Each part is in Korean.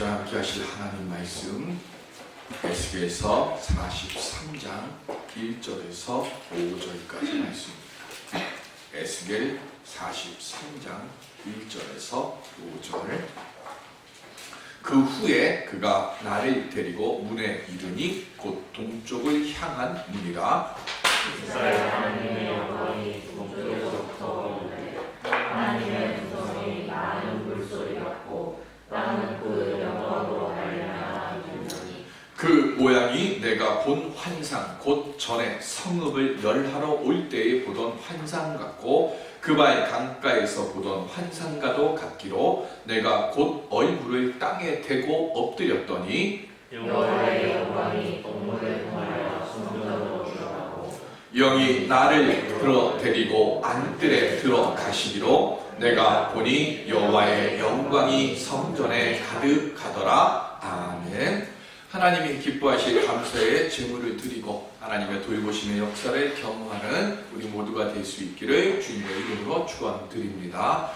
시간 함께 하실 하나님 말씀 에스겔서 43장 1절에서 5절까지 말씀입니다. 에스겔 43장 1절에서 5절. 그 후에 그가 나를 데리고 문에 이르니 곧 동쪽을 향한 문이라. 이스라엘 하나님의 영광이 동쪽에서부터 오는데 하나님의 음성이 많은 물소리 같고 땅은 그 영광으로 말미암아 들리더니 그 모양이 내가 본 환상 곧 전에 성읍을 멸하러 올 때에 보던 환상 같고 그발 강가에서 보던 환상과도 같기로 내가 곧 얼굴을 땅에 대고 엎드렸더니 여호와의 영광이 동물을 통하여 성전으로 들어가고 영이 나를 들어 데리고 안뜰에 들어가시기로 내가 보니 여호와의 영광이 성전에 가득하더라. 아멘. 하나님이 기뻐하실 감사의 제물을 드리고 하나님의 돌보심의 역사를 경험하는 우리 모두가 될 수 있기를 주님의 이름으로 축원드립니다.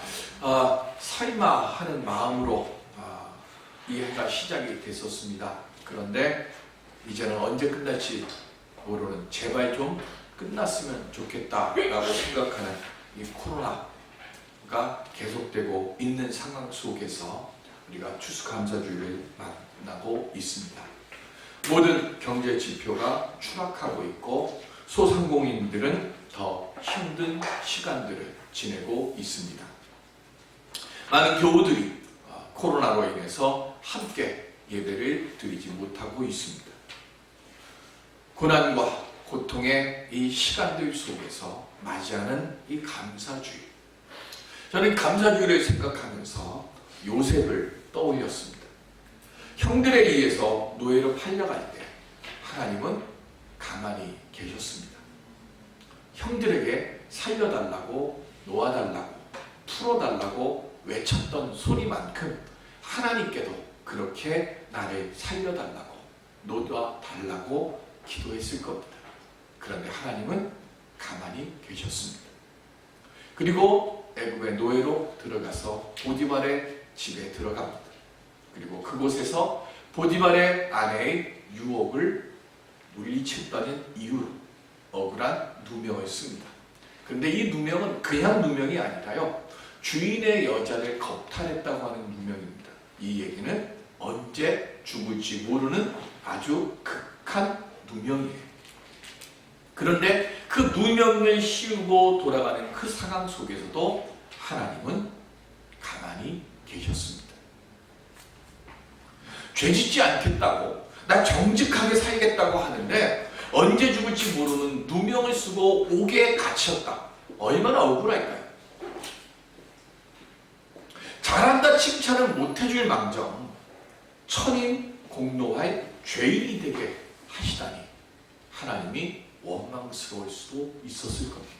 설마하는 마음으로 이 해가 시작이 됐었습니다. 그런데 이제는 언제 끝날지 모르는, 제발 좀 끝났으면 좋겠다라고 생각하는 이 코로나가 계속되고 있는 상황 속에서 우리가 추수감사주일을 만나고 있습니다. 모든 경제 지표가 추락하고 있고 소상공인들은 더 힘든 시간들을 지내고 있습니다. 많은 교우들이 코로나로 인해서 함께 예배를 드리지 못하고 있습니다. 고난과 고통의 이 시간들 속에서 맞이하는 이 감사주일, 저는 감사주일을 생각하면서 요셉을 떠올렸습니다. 형들에 의해서 노예로 팔려갈 때 하나님은 가만히 계셨습니다. 형들에게 살려달라고, 놓아달라고, 풀어달라고 외쳤던 소리만큼 하나님께도 그렇게 나를 살려달라고, 놓아달라고 기도했을 겁니다. 그런데 하나님은 가만히 계셨습니다. 그리고 애굽의 노예로 들어가서 보디발의 집에 들어갑니다. 그리고 그곳에서 보디발의 아내의 유혹을 물리쳤다는 이유로 억울한 누명을 씁니다. 그런데 이 누명은 그냥 누명이 아니라요, 주인의 여자를 겁탈했다고 하는 누명입니다. 이 얘기는 언제 죽을지 모르는 아주 극한 누명이에요. 그런데 그 누명을 씌우고 돌아가는 그 상황 속에서도 하나님은 가만히 계셨습니다. 죄짓지 않겠다고, 나 정직하게 살겠다고 하는데 언제 죽을지 모르는 누명을 쓰고 옥에 갇혔다. 얼마나 억울할까요? 잘한다 칭찬을 못해줄 망정 천인 공노할 죄인이 되게 하시다니 하나님이 원망스러울 수도 있었을 겁니다.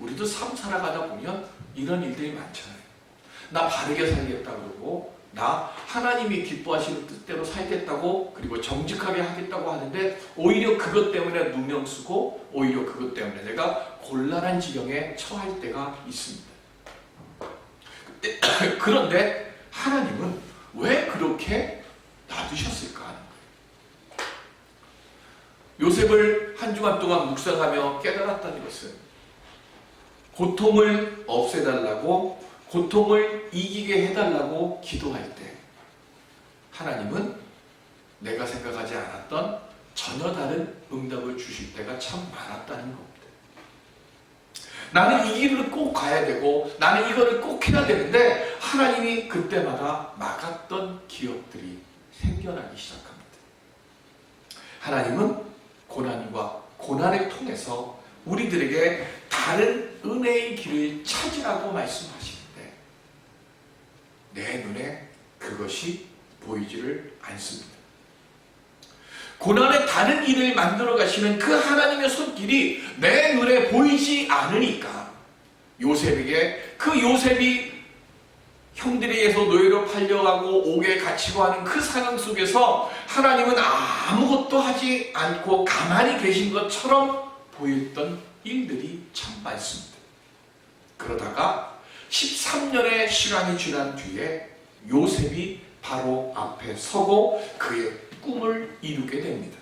우리도 삶 살아가다 보면 이런 일들이 많잖아요. 나 바르게 살겠다 그러고, 나 하나님이 기뻐하시는 뜻대로 살겠다고, 그리고 정직하게 하겠다고 하는데 오히려 그것 때문에 누명 쓰고, 오히려 그것 때문에 내가 곤란한 지경에 처할 때가 있습니다. 그런데 하나님은 왜 그렇게 놔두셨을까 하는 거예요. 요셉을 한 주간 동안 묵상하며 깨달았다는 것은 고통을 없애달라고, 고통을 이기게 해달라고 기도할 때 하나님은 내가 생각하지 않았던 전혀 다른 응답을 주실 때가 참 많았다는 겁니다. 나는 이 길을 꼭 가야 되고 나는 이거를 꼭 해야 되는데 하나님이 그때마다 막았던 기억들이 생겨나기 시작합니다. 하나님은 고난과 고난을 통해서 우리들에게 다른 은혜의 길을 찾으라고 말씀하시는데 내 눈에 그것이 보이지를 않습니다. 고난의 다른 일을 만들어 가시는 그 하나님의 손길이 내 눈에 보이지 않으니까 요셉에게, 그 요셉이 형들에 의해서 노예로 팔려가고 옥에 갇히고 하는 그 상황 속에서 하나님은 아무것도 하지 않고 가만히 계신 것처럼 보였던 일들이 참 많습니다. 그러다가 13년의 시간이 지난 뒤에 요셉이 바로 앞에 서고 그의 꿈을 이루게 됩니다.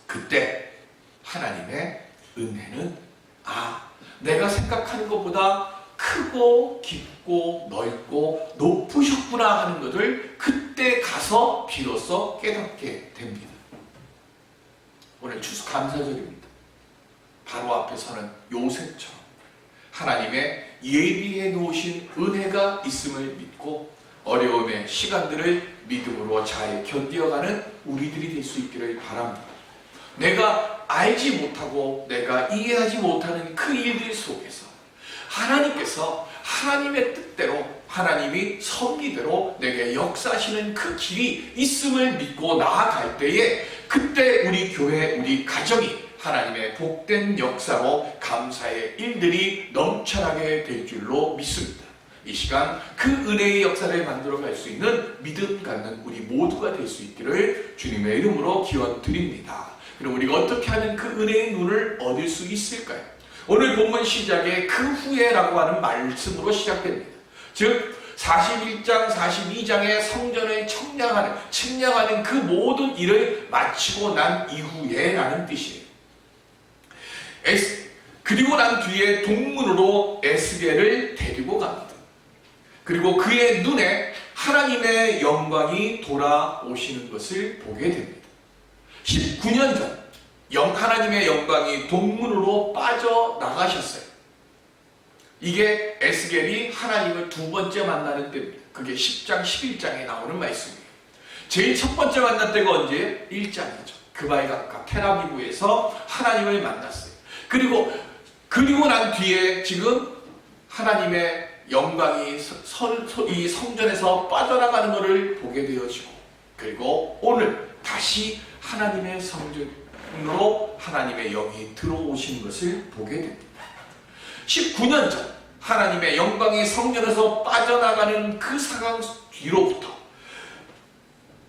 그때 하나님의 은혜는 내가 생각하는 것보다 크고 깊고 넓고 높으셨구나 하는 것을 그때 가서 비로소 깨닫게 됩니다. 오늘 추수 감사절입니다. 바로 앞에 서는 요셉처럼 하나님의 예비해 놓으신 은혜가 있음을 믿고 어려움의 시간들을 믿음으로 잘 견뎌가는 우리들이 될 수 있기를 바랍니다. 내가 알지 못하고 내가 이해하지 못하는 그 일들 속에서 하나님께서 하나님의 뜻대로 하나님이 섭리대로 내게 역사하시는 그 길이 있음을 믿고 나아갈 때에 그때 우리 교회, 우리 가정이 하나님의 복된 역사로 감사의 일들이 넘쳐나게 될 줄로 믿습니다. 이 시간 그 은혜의 역사를 만들어갈 수 있는 믿음 갖는 우리 모두가 될 수 있기를 주님의 이름으로 기원 드립니다. 그럼 우리가 어떻게 하면 그 은혜의 눈을 얻을 수 있을까요? 오늘 본문 시작에 그 후에라고 하는 말씀으로 시작됩니다. 즉 41장, 42장의 성전을 측량하는 그 모든 일을 마치고 난 이후에 라는 뜻이에요. 그리고 난 뒤에 동문으로 에스겔을 데리고 갑니다. 그리고 그의 눈에 하나님의 영광이 돌아오시는 것을 보게 됩니다. 19년 전 하나님의 영광이 동문으로 빠져나가셨어요. 이게 에스겔이 하나님을 두 번째 만나는 때입니다. 그게 10장, 11장에 나오는 말씀이에요. 제일 첫 번째 만날 때가 언제예요? 1장이죠. 그바에 가까 텔아비브에서 하나님을 만났어요. 그리고 난 뒤에 지금 하나님의 영광이 이 성전에서 빠져나가는 것을 보게 되어지고, 그리고 오늘 다시 하나님의 성전으로 하나님의 영이 들어오신 것을 보게 됩니다. 19년 전 하나님의 영광이 성전에서 빠져나가는 그 상황 뒤로부터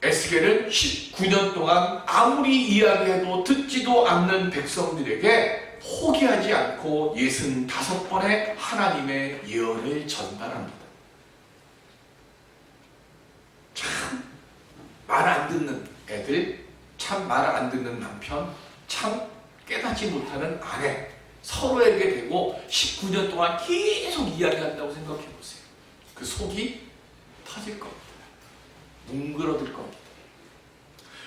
에스겔은 19년 동안 아무리 이야기해도 듣지도 않는 백성들에게 포기하지 않고 65번의 하나님의 예언을 전달합니다. 참 말 안 듣는 애들, 참 말 안 듣는 남편, 참 깨닫지 못하는 아내, 서로에게 대고 19년 동안 계속 이야기한다고 생각해 보세요. 그 속이 터질 겁니다. 뭉그러들 겁니다.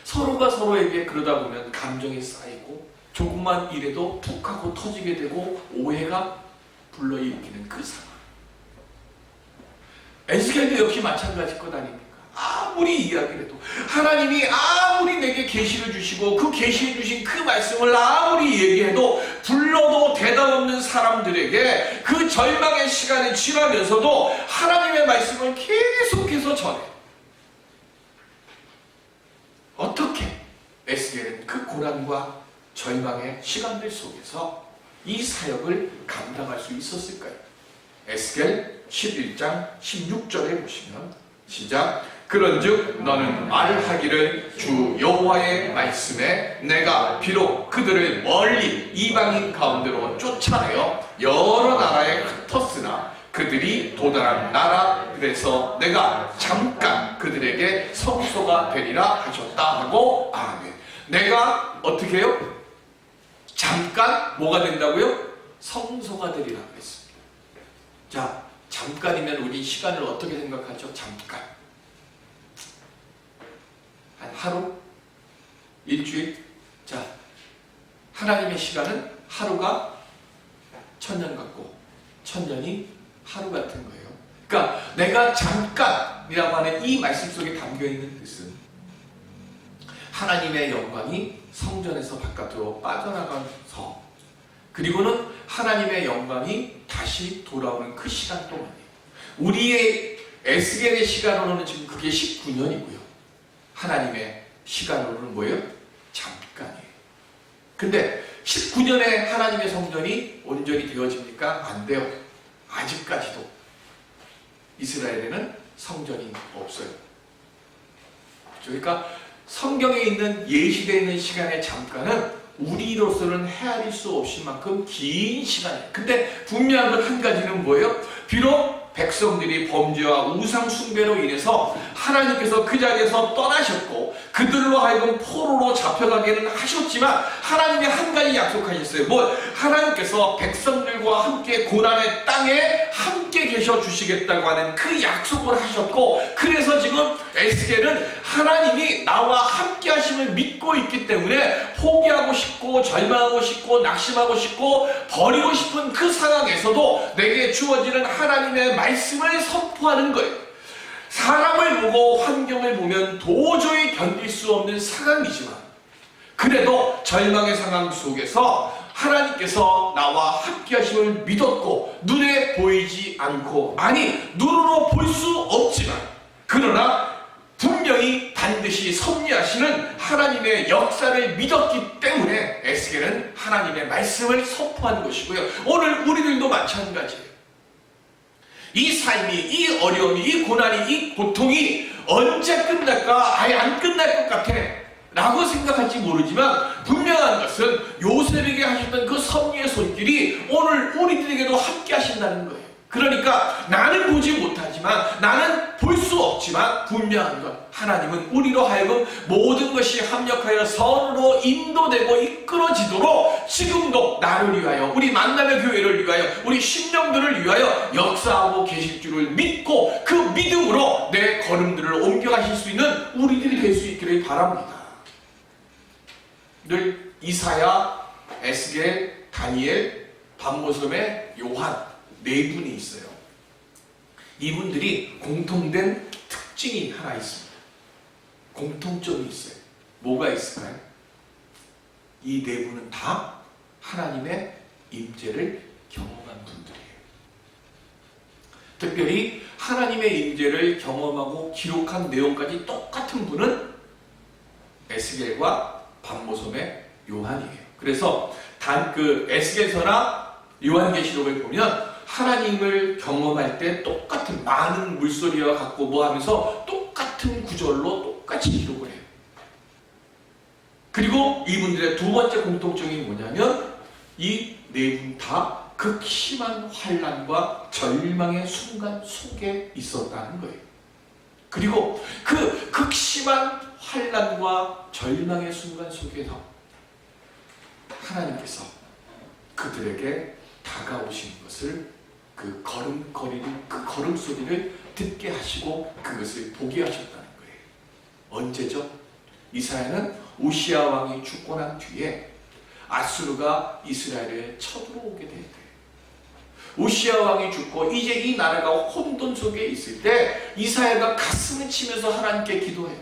서로가 서로에게 그러다 보면 감정이 쌓이고 조금만 일해도 툭 하고 터지게 되고 오해가 불러일으키는 그 상황. 에스겔도 역시 마찬가지일 것 아닙니까? 아무리 이야기를 해도 하나님이 아무리 내게 계시를 주시고 그 계시해 주신 그 말씀을 아무리 얘기해도 불러도 대답 없는 사람들에게 그 절망의 시간이 지나면서도 하나님의 말씀을 계속해서 전해. 어떻게 에스겔은 그 고난과 절망의 시간들 속에서 이 사역을 감당할 수 있었을까요? 에스겔 11장 16절에 보시면 시작. 그런즉 너는 말하기를 주 여호와의 말씀에 내가 비록 그들을 멀리 이방인 가운데로 쫓아내어 여러 나라에 흩었으나 그들이 도달한 나라 그래서 내가 잠깐 그들에게 성소가 되리라 하셨다 하고 아멘. 내가 어떻게 해요? 잠깐 뭐가 된다고요? 성소가 되리라 그랬습니다. 자, 잠깐이면 우리 시간을 어떻게 생각하죠? 잠깐. 한 하루? 일주일? 자, 하나님의 시간은 하루가 1000년 같고 1000년이 하루 같은 거예요. 그러니까 내가 잠깐이라고 하는 이 말씀 속에 담겨있는 뜻은 하나님의 영광이 성전에서 바깥으로 빠져나가서 그리고는 하나님의 영광이 다시 돌아오는 그 시간 동안이에요. 우리의 에스겔의 시간으로는 지금 그게 19년이고요. 하나님의 시간으로는 뭐예요? 잠깐이에요. 근데 19년에 하나님의 성전이 온전히 되어집니까? 안 돼요. 아직까지도 이스라엘에는 성전이 없어요. 그러니까 성경에 있는 예시되어 있는 시간의 잠깐은 우리로서는 헤아릴 수 없을 만큼 긴 시간이에요. 근데 분명한 건 한 가지는 뭐예요? 비록 백성들이 범죄와 우상 숭배로 인해서 하나님께서 그 자리에서 떠나셨고 그들로 하여금 포로로 잡혀가기는 하셨지만 하나님이 한 가지 약속하셨어요. 하나님께서 백성들과 함께 고난의 땅에 함께 계셔 주시겠다고 하는 그 약속을 하셨고, 그래서 지금 에스겔은 하나님이 나와 함께 하심을 믿고 있기 때문에 포기하고 싶고 절망하고 싶고 낙심하고 싶고 버리고 싶은 그 상황에서도 내게 주어지는 하나님의 말씀을 선포하는 거예요. 사람을 보고 환경을 보면 도저히 견딜 수 없는 상황이지만 그래도 절망의 상황 속에서 하나님께서 나와 함께 하심을 믿었고, 눈에 보이지 않고, 아니 눈으로 볼 수 없지만 그러나 분명히 반드시 섭리하시는 하나님의 역사를 믿었기 때문에 에스겔은 하나님의 말씀을 선포하는 것이고요. 오늘 우리들도 마찬가지예요. 이 삶이, 이 어려움이, 이 고난이, 이 고통이 언제 끝날까? 아예 안 끝날 것 같아 라고 생각할지 모르지만 분명한 것은 요셉에게 하셨던 그 섭리의 손길이 오늘 우리들에게도 함께 하신다는 거예요. 그러니까 나는 보지 못하지만, 나는 볼 수 없지만 분명한 것, 하나님은 우리로 하여금 모든 것이 합력하여 선으로 인도되고 이끌어지도록 지금도 나를 위하여, 우리 만남의 교회를 위하여, 우리 심령들을 위하여 역사하고 계실 줄을 믿고 그 믿음으로 내 걸음들을 옮겨가실 수 있는 우리들이 될 수 있기를 바랍니다. 늘 이사야, 에스겔, 다니엘, 반모섬의 요한, 네 분이 있어요. 이분들이 공통된 특징이 하나 있습니다. 공통점이 있어요. 뭐가 있을까요? 이 네 분은 다 하나님의 임재를 경험한 분들이에요. 특별히 하나님의 임재를 경험하고 기록한 내용까지 똑같은 분은 에스겔과 반모섬의 요한이에요. 그래서 에스겔서나 요한계시록을 보면 하나님을 경험할 때 똑같은 많은 물소리와 같고 뭐 하면서 똑같은 구절로 똑같이 기록을 해요. 그리고 이분들의 두 번째 공통점이 뭐냐면 이 네 분 다 극심한 환난과 절망의 순간 속에 있었다는 거예요. 그리고 그 극심한 환난과 절망의 순간 속에서 하나님께서 그들에게 다가오시는 것을, 그 걸음거리는 그 걸음소리를 듣게 하시고 그것을 보게 하셨다는 거예요. 언제죠? 이사야는 우시야 왕이 죽고 난 뒤에 아수르가 이스라엘에 쳐들어오게 될 때예요. 우시야 왕이 죽고 이제 이 나라가 혼돈 속에 있을 때 이사야가 가슴을 치면서 하나님께 기도해요.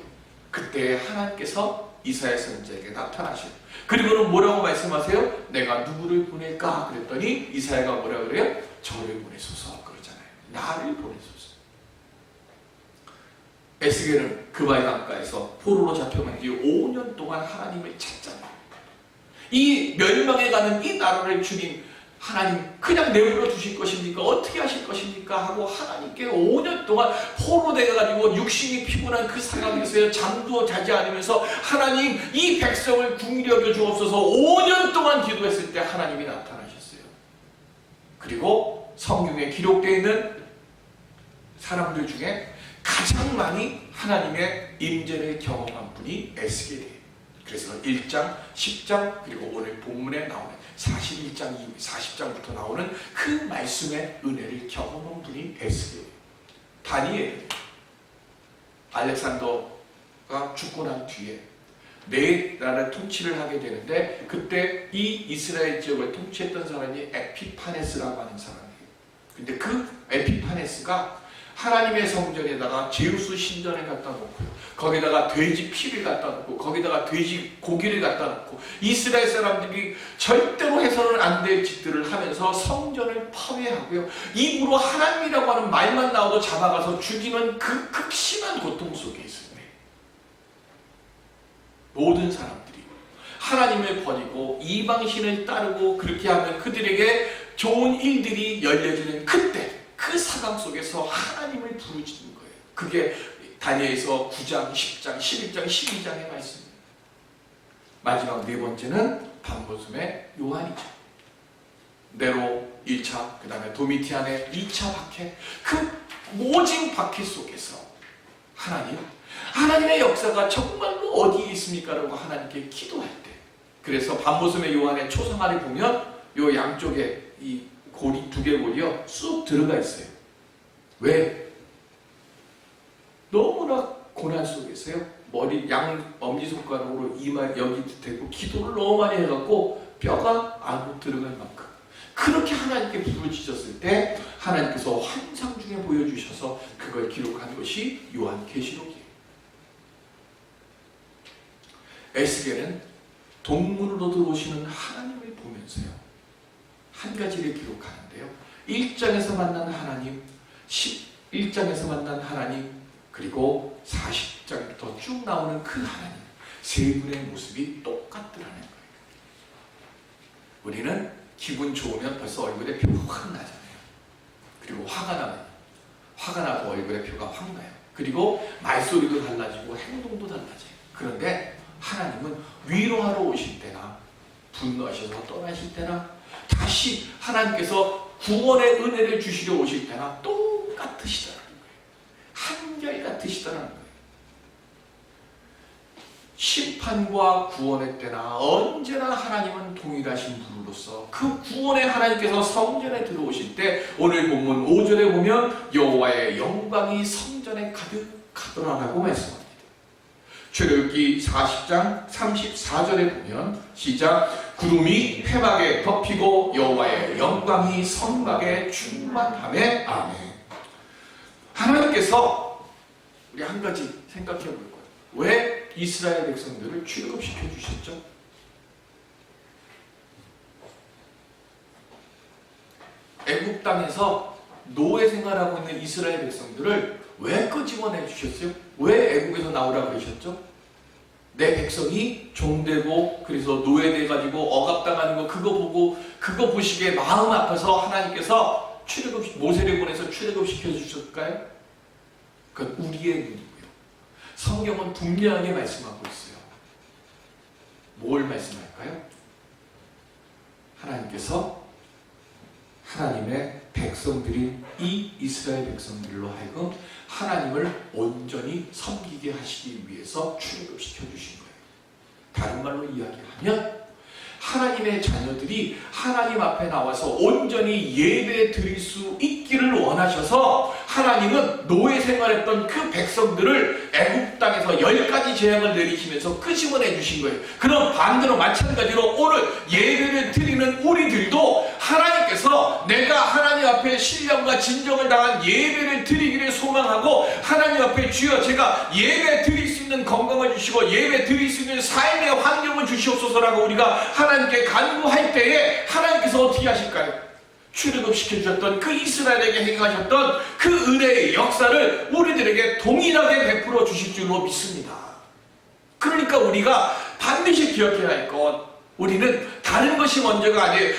그때 하나님께서 이사야 선지자에게 나타나셔요. 그리고는 뭐라고 말씀하세요? 내가 누구를 보낼까? 그랬더니 이사야가 뭐라 그래요? 저를 보내소서 그러잖아요. 나를 보내소서. 에스겔은 그바의 강가에서 포로로 잡혀간 뒤 5년 동안 하나님을 찾잖아요. 이 멸망해 가는 이 나라를 주님, 하나님 그냥 내버려 두실 것입니까? 어떻게 하실 것입니까? 하고 하나님께 5년 동안 포로되어가지고 육신이 피곤한 그 상황에서 잠도 자지 않으면서 하나님 이 백성을 긍휼히 여겨 주옵소서 5년 동안 기도했을 때 하나님이 나타나셨어요. 그리고 성경에 기록되어 있는 사람들 중에 가장 많이 하나님의 임재를 경험한 분이 에스겔이에요. 그래서 1장, 10장 그리고 오늘 본문에 나오는 41장, 40장부터 나오는 그 말씀의 은혜를 경험한 분이 에스겔이에요. 다니엘, 알렉산더가 죽고 난 뒤에 네 나라를 통치를 하게 되는데 그때 이 이스라엘 지역을 통치했던 사람이 에피파네스라고 하는 사람이에요. 근데 그 에피파네스가 하나님의 성전에다가 제우스 신전을 갖다 놓고요. 거기다가 돼지 피를 갖다 놓고 거기다가 돼지 고기를 갖다 놓고 이스라엘 사람들이 절대로 해서는 안 될 짓들을 하면서 성전을 파괴하고요. 입으로 하나님이라고 하는 말만 나와도 잡아가서 죽이는 그 극심한 고통 속에 있습니다. 모든 사람들이 하나님을 버리고 이방신을 따르고 그렇게 하면 그들에게 좋은 일들이 열려지는 그때 그 상황 속에서 하나님을 부르짖는 거예요. 그게 다니엘서 9장, 10장, 11장, 12장의 말씀입니다. 마지막 네 번째는 반모섬의 요한이죠. 네로 1차, 그 다음에 도미티안의 2차 박해, 그 모진 박해 속에서 하나님의 역사가 정말로 어디에 있습니까? 라고 하나님께 기도할 때, 그래서 반모섬의 요한의 초상화를 보면 요 양쪽에 이 고리, 두 개 고리요 쑥 들어가 있어요. 왜? 너무나 고난 속에서요, 머리 양 엄지손가락으로 이마 여기 대고 기도를 너무 많이 해갖고 뼈가 안으로 들어갈 만큼 그렇게 하나님께 부르짖었을 때 하나님께서 환상 중에 보여주셔서 그걸 기록한 것이 요한계시록이에요. 에스겔은 동문으로 들어오시는 하나님을 보면서요, 한 가지를 기록하는데요. 1장에서 만난 하나님, 11장에서 만난 하나님, 그리고 40장부터 쭉 나오는 그 하나님, 세 분의 모습이 똑같더라는 거예요. 우리는 기분 좋으면 벌써 얼굴에 표가 확 나잖아요. 그리고 화가 나도 얼굴에 표가 확 나요. 그리고 말소리도 달라지고 행동도 달라져요. 그런데 하나님은 위로하러 오실 때나 분노하셔서 떠나실 때나 다시 하나님께서 구원의 은혜를 주시려 오실 때나 똑같으시더라는 거예요. 한결같으시더라는 거예요. 심판과 구원의 때나 언제나 하나님은 동일하신 분으로서 그 구원의 하나님께서 성전에 들어오실 때, 오늘 본문 5절에 보면 여호와의 영광이 성전에 가득하더라라고 말씀합니다. 출애굽기 40장 34절에 보면 시작, 구름이 회막에 덮이고 여호와의 영광이 성막에 충만하매 아멘. 하나님께서 우리 한 가지 생각해 볼 거예요. 왜 이스라엘 백성들을 출애굽시켜 주셨죠? 애굽 땅에서 노예 생활하고 있는 이스라엘 백성들을 왜 끄집어내 주셨어요? 왜 애국에서 나오라고 그러셨죠? 내 백성이 종되고 그래서 노예돼가지고 억압당하는 거, 그거 보시기에 마음 아파서 하나님께서 모세를 보내서 출애굽시켜 주셨을까요? 그건 우리의 눈이고요. 성경은 분명하게 말씀하고 있어요. 뭘 말씀할까요? 하나님께서 하나님의 백성들인 이 이스라엘 백성들로 하여금 하나님을 온전히 섬기게 하시기 위해서 출애굽시켜 주신 거예요. 다른 말로 이야기하면 하나님의 자녀들이 하나님 앞에 나와서 온전히 예배 드릴 수 있기를 원하셔서 하나님은 노예 생활했던 그 백성들을 애굽 땅에서 10가지 재앙을 내리시면서 끄집어내 주신 거예요. 그럼 반대로 마찬가지로 오늘 예배를 드리는 우리들도 하나님께서 내가 하나님 앞에 신령과 진정을 당한 예배를 드리기를 소망하고, 하나님 앞에 주여 제가 예배 드릴 수 있는 건강을 주시고 예배 드릴 수 있는 삶의 환경을 주시옵소서라고 우리가 하나님께 간구할 때에 하나님께서 어떻게 하실까요? 출애굽시켜 주셨던 그 이스라엘에게 행하셨던 그 은혜의 역사를 우리들에게 동일하게 베풀어 주실 줄로 믿습니다. 그러니까 우리가 반드시 기억해야 할 것, 우리는 다른 것이 먼저가 아니에요.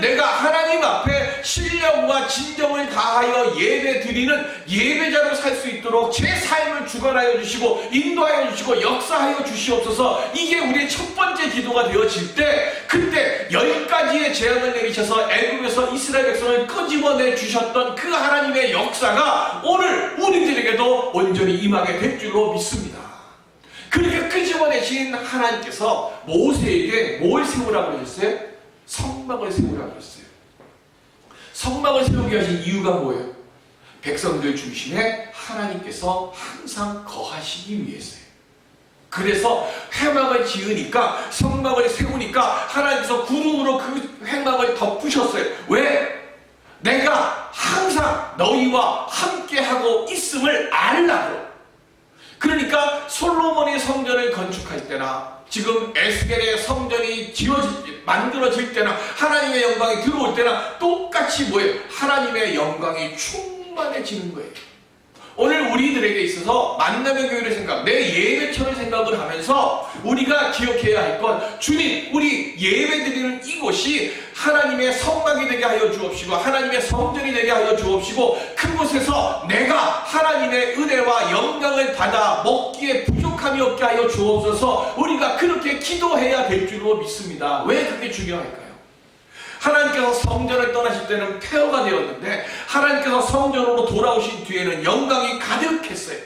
내가 하나님 앞에 신령과 진정을 다하여 예배 드리는 예배자로 살 수 있도록 제 삶을 주관하여 주시고 인도하여 주시고 역사하여 주시옵소서. 이게 우리의 첫 번째 기도가 되어질 때, 그때 10가지의 재앙을 내리셔서 애굽에서 이스라엘 백성을 끄집어내 주셨던 그 하나님의 역사가 오늘 우리들에게도 온전히 임하게 될 줄로 믿습니다. 그렇게 끄집어내신 하나님께서 모세에게 뭘 세우라고 하셨어요? 성막을 세우라고 하셨어요. 성막을 세우게 하신 이유가 뭐예요? 백성들 중심에 하나님께서 항상 거하시기 위해서예요. 그래서 회막을 지으니까, 성막을 세우니까 하나님께서 구름으로 그 회막을 덮으셨어요. 왜? 내가 항상 너희와 함께하고 있음을 알라고. 그러니까 솔로몬이 성전을 건축할 때나 지금 에스겔의 성전이 만들어질 때나 하나님의 영광이 들어올 때나 똑같이 뭐예요? 하나님의 영광이 충만해지는 거예요. 오늘 우리들에게 있어서 만남의 교회를 내 예배처를 생각을 하면서 우리가 기억해야 할 건, 주님, 우리 예배드리는 이곳이 하나님의 성막이 되게 하여 주옵시고 하나님의 성전이 되게 하여 주옵시고, 그곳에서 내가 하나님의 은혜와 영광을 받아 먹기에 부족함이 없게 하여 주옵소서. 우리가 그렇게 기도해야 될 줄로 믿습니다. 왜 그게 중요할까요? 하나님께서 성전을 떠나실 때는 폐허가 되었는데 하나님께서 성전으로 돌아오신 뒤에는 영광이 가득했어요.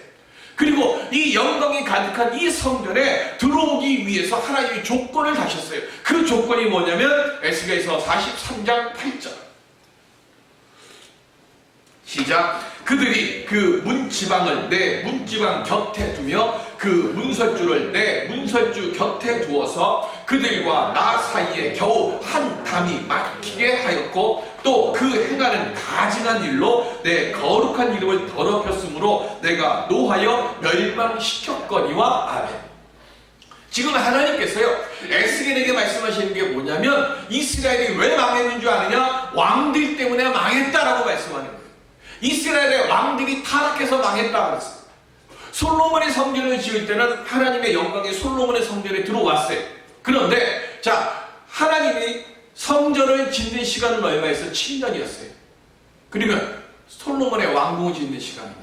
그리고 이 영광이 가득한 이 성전에 들어오기 위해서 하나님이 조건을 다셨어요. 그 조건이 뭐냐면 에스겔서 43장 8절 시작. 그들이 그 문지방을 내 문지방 곁에 두며 그 문설주를 내 문설주 곁에 두어서 그들과 나 사이에 겨우 한 담이 막히게 하였고 또 그 행하는 가증한 일로 내 거룩한 이름을 더럽혔으므로 내가 노하여 멸망시켰거니와. 아멘. 지금 하나님께서요 에스겔에게 말씀하시는 게 뭐냐면 이스라엘이 왜 망했는 줄 아느냐? 왕들 때문에 망했다라고 말씀하는 거예요. 이스라엘의 왕들이 타락해서 망했다고 했어요. 솔로몬의 성전을 지을 때는 하나님의 영광이 솔로몬의 성전에 들어왔어요. 그런데 자, 하나님이 성전을 짓는 시간은 얼마였어요? 7년이었어요. 그러면 솔로몬의 왕궁을 짓는 시간은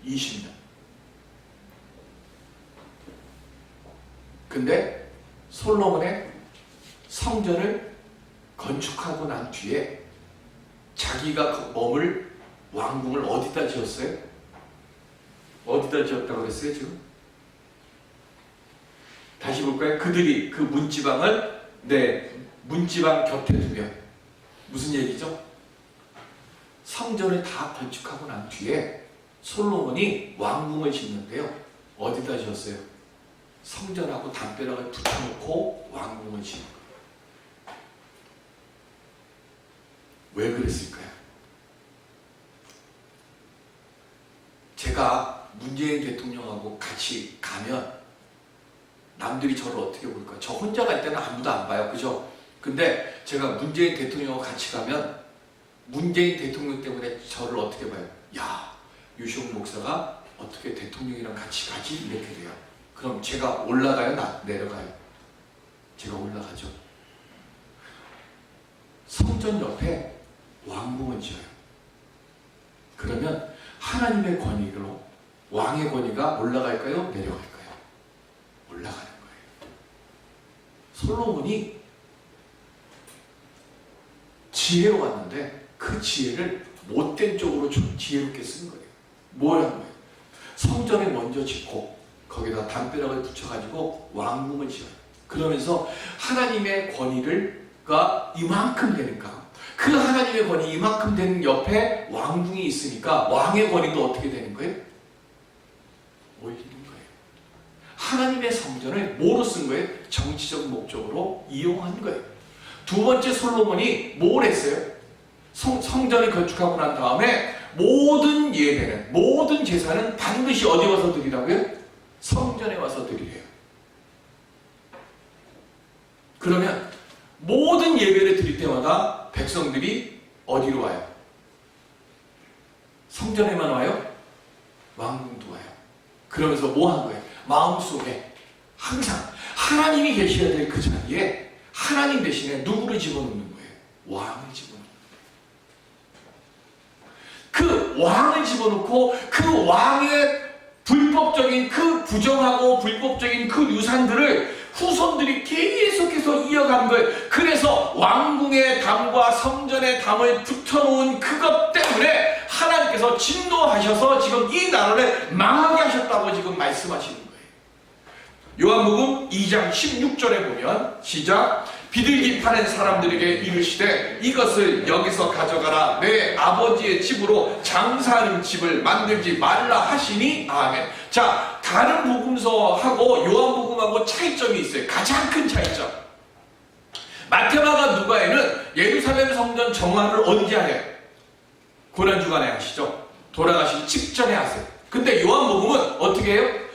20년. 근데 솔로몬의 성전을 건축하고 난 뒤에 자기가 머물 왕궁을 어디다 지었어요? 어디다 지었다고 그랬어요 지금? 다시 볼까요? 그들이 그 문지방을 내 문지방 곁에 두면 무슨 얘기죠? 성전을 다 건축하고 난 뒤에 솔로몬이 왕궁을 짓는데요 어디다 지었어요? 성전하고 담벼락을 붙여놓고 왕궁을 짓는 거예요. 왜 그랬을까요? 제가 문재인 대통령하고 같이 가면 남들이 저를 어떻게 볼까? 저 혼자 갈 때는 아무도 안 봐요. 그죠? 근데 제가 문재인 대통령하고 같이 가면 문재인 대통령 때문에 저를 어떻게 봐요? 야, 유시홍 목사가 어떻게 대통령이랑 같이 가지? 이렇게 돼요. 그럼 제가 올라가요? 내려가요? 제가 올라가죠. 성전 옆에 왕궁을 지어요. 그러면 하나님의 권위로 왕의 권위가 올라갈까요? 내려갈까요? 올라가는 거예요. 솔로몬이 지혜로 왔는데 그 지혜를 못된 쪽으로 좀 지혜롭게 쓴 거예요. 뭘 한 거예요? 성전을 먼저 짓고 거기다 담벼락을 붙여가지고 왕궁을 지어요. 그러면서 하나님의 권위가 이만큼 되니까 그 하나님의 권위 이만큼 되는 옆에 왕궁이 있으니까 왕의 권위도 어떻게 되는 거예요? 올리는 거예요. 하나님의 성전을 뭐로 쓴 거예요? 정치적 목적으로 이용한 거예요. 두 번째 솔로몬이 뭘 했어요? 성전을 건축하고 난 다음에 모든 예배는 모든 제사는 반드시 어디 와서 드리라고요? 성전에 와서 드리래요. 그러면 모든 예배를 드릴 때마다 백성들이 어디로 와요? 성전에만 와요? 왕궁도 와요. 그러면서 뭐 한 거예요? 마음속에 항상 하나님이 계셔야 될 그 자리에 하나님 대신에 누구를 집어넣는 거예요? 왕을 집어넣는 거예요. 그 왕을 집어넣고 그 왕의 불법적인 그 부정하고 불법적인 그 유산들을 후손들이 계속해서 이어간 거예요. 그래서 왕궁의 담과 성전의 담을 붙여놓은 그것 때문에 하나님께서 진노하셔서 지금 이 나라를 망하게 하셨다고 지금 말씀하시는 거예요. 요한복음 2장 16절에 보면 시작. 비둘기 파는 사람들에게 이르시되 이것을 여기서 가져가라. 내 아버지의 집으로 장사하는 집을 만들지 말라 하시니. 아멘. 자, 다른 복음서하고 요한복음하고 차이점이 있어요. 가장 큰 차이점. 마태마가 누가에는 예루살렘 성전 정화를 언제 해요? 고난주간에 하시죠. 돌아가신 직전에 하세요. 근데 요한복음은 어떻게 해요?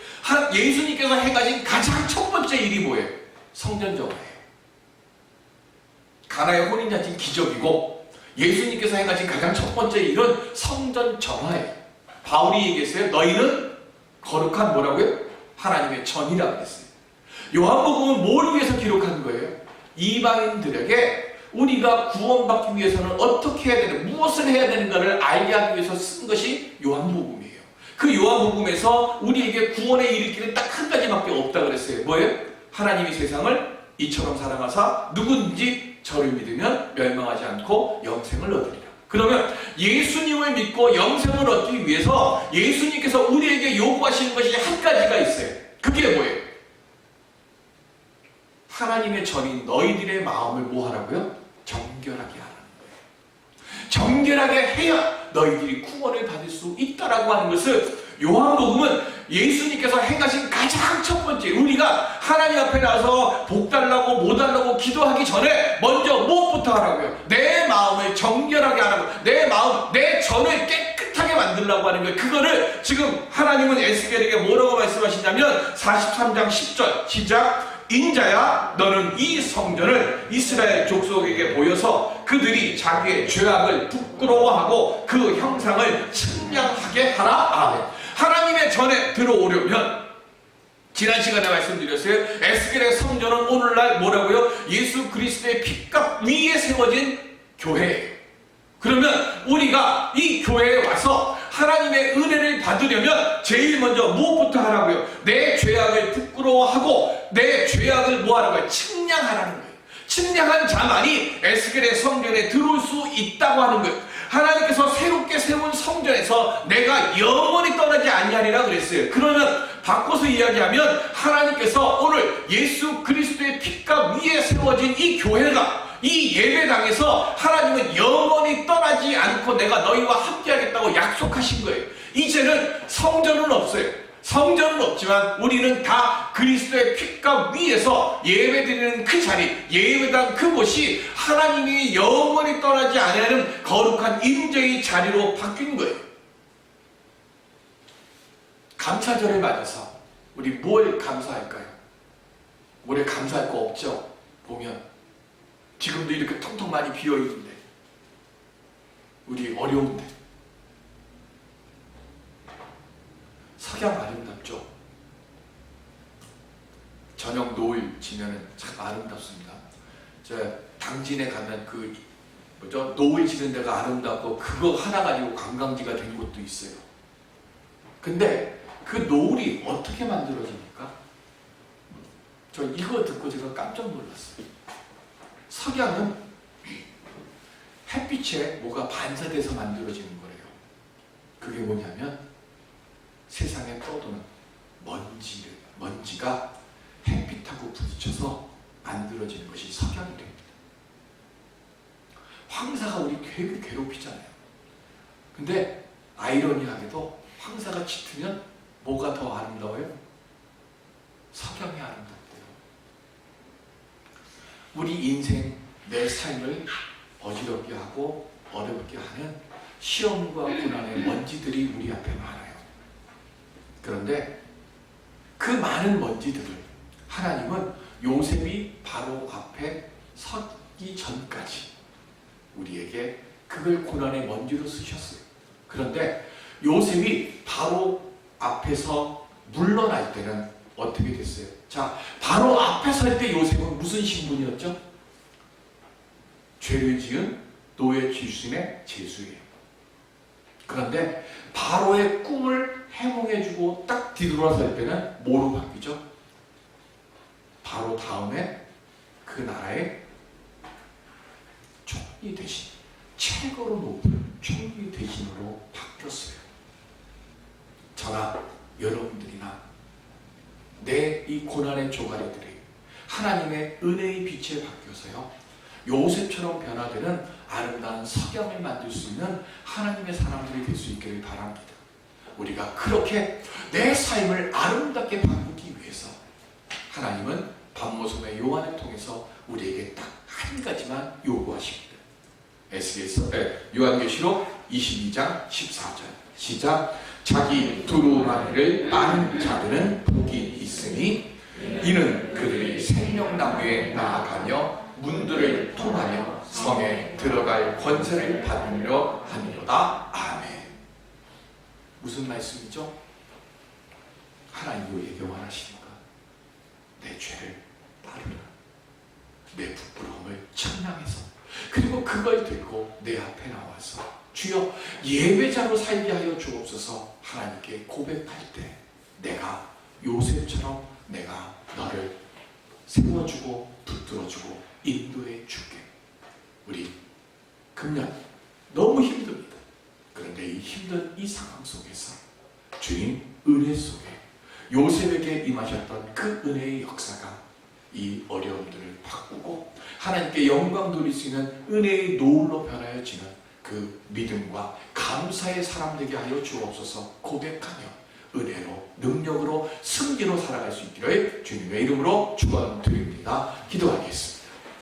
예수님께서 행하신 가장 첫 번째 일이 뭐예요? 성전 정화예요. 가나의 혼인잔치는 기적이고 예수님께서 행하신 가장 첫 번째 일은 성전 정화예요. 바울이 얘기했어요. 너희는 거룩한 뭐라고요? 하나님의 전이라고 했어요. 요한복음은 뭘 위해서 기록한 거예요? 이방인들에게 우리가 구원받기 위해서는 어떻게 해야 되는, 무엇을 해야 되는가를 알게 하기 위해서 쓴 것이 요한복음이에요. 그 요한복음에서 우리에게 구원의 일으키는 딱 한 가지밖에 없다 그랬어요. 뭐예요? 하나님이 세상을 이처럼 사랑하사 누구든지 저를 믿으면 멸망하지 않고 영생을 얻으리라. 그러면 예수님을 믿고 영생을 얻기 위해서 예수님께서 우리에게 요구하시는 것이 한 가지가 있어요. 그게 뭐예요? 하나님의 전인 너희들의 마음을 뭐 하라고요? 정결하게 하라는 거예요. 정결하게 해야 너희들이 구원을 받을 수 있다라고 하는 것을 요한복음은 예수님께서 행하신 가장 첫 번째, 우리가 하나님 앞에 나서 복 달라고 뭐 달라고 기도하기 전에 먼저 무엇부터 하라고요? 내 마음을 정결하게 하라고, 내 마음, 내 전을 깨끗하게 만들라고 하는 거예요. 그거를 지금 하나님은 에스겔에게 뭐라고 말씀하시냐면 43장 10절 시작. 인자야 너는 이 성전을 이스라엘 족속에게 보여서 그들이 자기의 죄악을 부끄러워하고 그 형상을 측량하게 하라. 아멘. 하나님의 전에 들어오려면 지난 시간에 말씀드렸어요. 에스겔의 성전은 오늘날 뭐라고요? 예수 그리스도의 피값 위에 세워진 교회예요. 그러면 우리가 이 교회에 와서 하나님의 은혜를 받으려면 제일 먼저 무엇부터 하라고요? 내 죄악을 부끄러워하고 내 죄악을 뭐 하라고요? 측량하라는 거예요. 측량한 자만이 에스겔의 성전에 들어올 수 있다고 하는 거예요. 하나님께서 새롭게 세운 성전에서 내가 영원히 떠나지 아니하리라 그랬어요. 그러면 바꿔서 이야기하면 하나님께서 오늘 예수 그리스도의 피값 위에 세워진 이 교회가, 이 예배당에서 하나님은 영원히 떠나지 않고 내가 너희와 함께하겠다고 약속하신 거예요. 이제는 성전은 없어요. 성전은 없지만 우리는 다 그리스도의 피값 위에서 예배드리는 그 자리, 예배당 그곳이 하나님이 영원히 떠나지 않는 거룩한 임재의 자리로 바뀐 거예요. 감사절을 맞아서 우리 뭘 감사할까요? 올해 감사할 거 없죠? 보면 지금도 이렇게 텅텅 많이 비어있는데, 우리 어려운데. 석양 아름답죠? 저녁 노을 지면은 참 아름답습니다. 저 당진에 가면 그 노을 지는 데가 아름답고 그거 하나 가지고 관광지가 된 곳도 있어요. 근데 그 노을이 어떻게 만들어집니까? 저 이거 듣고 제가 깜짝 놀랐어요. 석양은 햇빛에 뭐가 반사돼서 만들어지는 거예요. 그게 뭐냐면 세상에 떠도는 먼지가 햇빛하고 부딪혀서 만들어지는 것이 석양이 됩니다. 황사가 우리 되게 괴롭히잖아요. 근데 아이러니하게도 황사가 짙으면 뭐가 더 아름다워요? 석양이 아름답대요. 우리 인생, 내 삶을 어지럽게 하고 어렵게 하는 시험과 고난의 먼지들이 우리 앞에 많아요. 그런데 그 많은 먼지들을 하나님은 요셉이 바로 앞에 서기 전까지 우리에게 그걸 고난의 먼지로 쓰셨어요. 그런데 요셉이 바로 앞에서 물러날 때는 어떻게 됐어요? 자, 바로 앞에 설 때 요셉은 무슨 신분이었죠? 죄를 지은 노예 출신의 제수예요. 그런데 바로의 꿈을 해몽해주고 딱 뒤돌아설 때는 뭐로 바뀌죠? 바로 다음에 그 나라의 총리 대신, 최고로 높은 총리 대신으로 바뀌었어요. 저나 여러분들이나 내 이 고난의 조가리들이 하나님의 은혜의 빛에 바뀌어서요, 요셉처럼 변화되는 아름다운 석양을 만들 수 있는 하나님의 사람들이 될 수 있기를 바랍니다. 우리가 그렇게 내 삶을 아름답게 바꾸기 위해서 하나님은 반모섬의 요한을 통해서 우리에게 딱 한 가지만 요구하십니다. 요한계시록 22장 14절 시작. 자기 두루마리를 아는 자들은 복이 있으니 이는 그들이 생명나무에 나아가며 문들을 통하여 성에 들어갈 권세를 받으려 하니로다. 아멘. 무슨 말씀이죠? 하나님 우리에게 원하시니까 내 죄를 따르라, 내 부끄러움을 청량해서, 그리고 그걸 들고 내 앞에 나와서 주여 예배자로 살게 하여 주옵소서 하나님께 고백할 때 내가 요셉처럼 내가 너를 세워주고 붙들어주고 인도해 줄게. 우리 금년 너무 힘듭니다. 그런데 이 힘든 이 상황 속에서 주님 은혜 속에 요셉에게 임하셨던 그 은혜의 역사가 이 어려움들을 바꾸고 하나님께 영광 돌릴 수 있는 은혜의 노을로 변하여지는 그 믿음과 감사의 사람 되게 하여 주옵소서. 고백하며 은혜로 능력으로 승리로 살아갈 수 있기를 주님의 이름으로 축원드립니다. 기도하겠습니다.